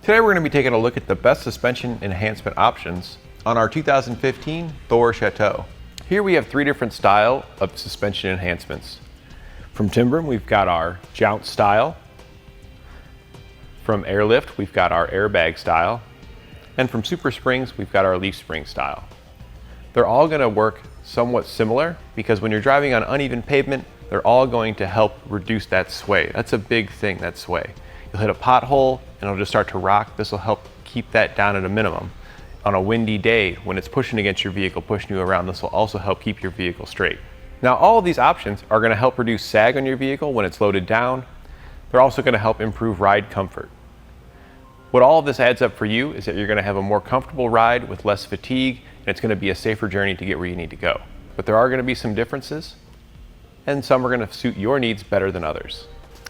Today we're going to be taking a look at the best suspension enhancement options on our 2015 Thor Chateau. Here we have three different styles of suspension enhancements. From Timbren, we've got our Jounce-Style. From Airlift, we've got our airbag style. And from SuperSprings, we've got our leaf spring style. They're all going to work somewhat similar because when you're driving on uneven pavement, they're all going to help reduce that sway. That's a big thing, that sway. You'll hit a pothole and it'll just start to rock. This will help keep that down at a minimum. On a windy day, when it's pushing against your vehicle, pushing you around, this will also help keep your vehicle straight. Now, all of these options are going to help reduce sag on your vehicle when it's loaded down. They're also going to help improve ride comfort. What all of this adds up for you is that you're going to have a more comfortable ride with less fatigue, and it's going to be a safer journey to get where you need to go. But there are going to be some differences, and some are going to suit your needs better than others.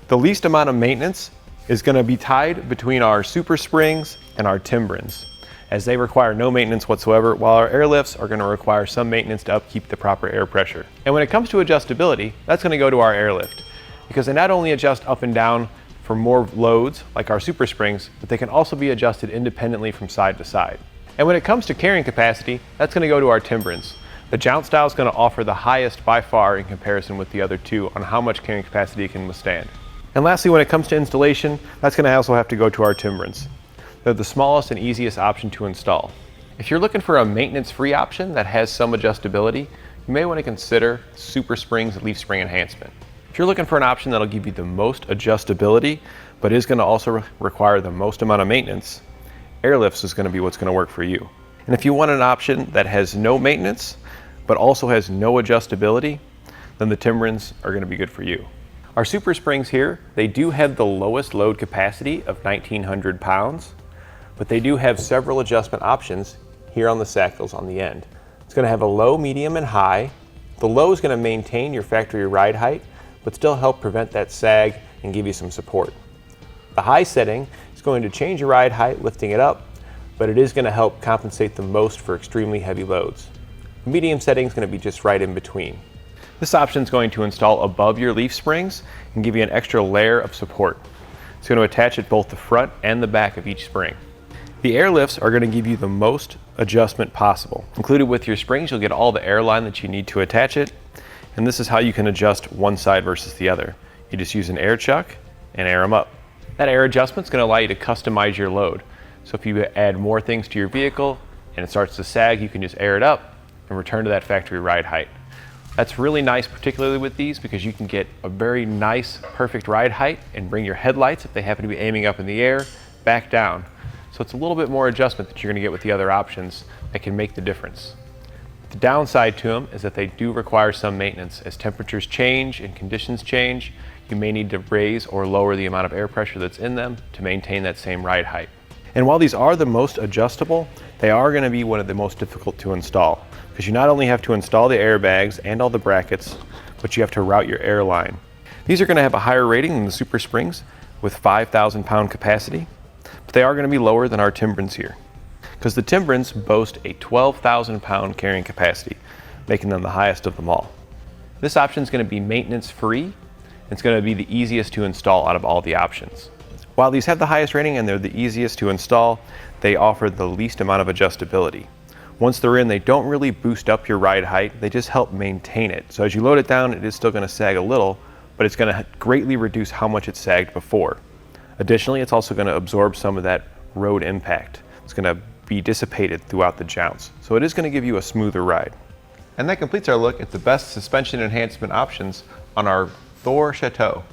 The least amount of maintenance is going to be tied between our SuperSprings and our Timbrens, as they require no maintenance whatsoever, while our airlifts are going to require some maintenance to upkeep the proper air pressure. And when it comes to adjustability, that's going to go to our airlift, because they not only adjust up and down for more loads like our SuperSprings, but they can also be adjusted independently from side to side. And when it comes to carrying capacity, that's going to go to our Timbrens. The Jounce-Style is going to offer the highest by far in comparison with the other two on how much carrying capacity it can withstand. And lastly, when it comes to installation, that's going to also have to go to our Timbrens. They're the smallest and easiest option to install. If you're looking for a maintenance-free option that has some adjustability, you may want to consider SuperSprings leaf spring enhancement. If you're looking for an option that'll give you the most adjustability, but is going to also require the most amount of maintenance, airlifts is going to be what's going to work for you. And if you want an option that has no maintenance, but also has no adjustability, then the Timbrens are going to be good for you. Our SuperSprings here, they do have the lowest load capacity of 1,900 pounds, but they do have several adjustment options here on the saddles on the end. It's going to have a low, medium, and high. The low is going to maintain your factory ride height, but still help prevent that sag and give you some support. The high setting is going to change your ride height, lifting it up, but it is going to help compensate the most for extremely heavy loads. The medium setting is going to be just right in between. This option is going to install above your leaf springs and give you an extra layer of support. It's going to attach at both the front and the back of each spring. The airlifts are going to give you the most adjustment possible. Included with your springs, you'll get all the air line that you need to attach it, and this is how you can adjust one side versus the other. You just use an air chuck and air them up. That air adjustment is going to allow you to customize your load. So if you add more things to your vehicle and it starts to sag, you can just air it up and return to that factory ride height. That's really nice, particularly with these, because you can get a very nice, perfect ride height and bring your headlights, if they happen to be aiming up in the air, back down. So it's a little bit more adjustment that you're going to get with the other options that can make the difference. The downside to them is that they do require some maintenance. As temperatures change and conditions change, you may need to raise or lower the amount of air pressure that's in them to maintain that same ride height. And while these are the most adjustable, they are going to be one of the most difficult to install, because you not only have to install the airbags and all the brackets, but you have to route your air line. These are going to have a higher rating than the SuperSprings with 5,000 pound capacity, but they are going to be lower than our Timbrens here, because the Timbrens boast a 12,000 pound carrying capacity, making them the highest of them all. This option is going to be maintenance free. It's going to be the easiest to install out of all the options. While these have the highest rating and they're the easiest to install, they offer the least amount of adjustability. Once they're in, they don't really boost up your ride height, they just help maintain it. So as you load it down, it is still going to sag a little, but it's going to greatly reduce how much it sagged before. Additionally, it's also going to absorb some of that road impact. It's going to be dissipated throughout the jounce. So it is going to give you a smoother ride. And that completes our look at the best suspension enhancement options on our Thor Chateau.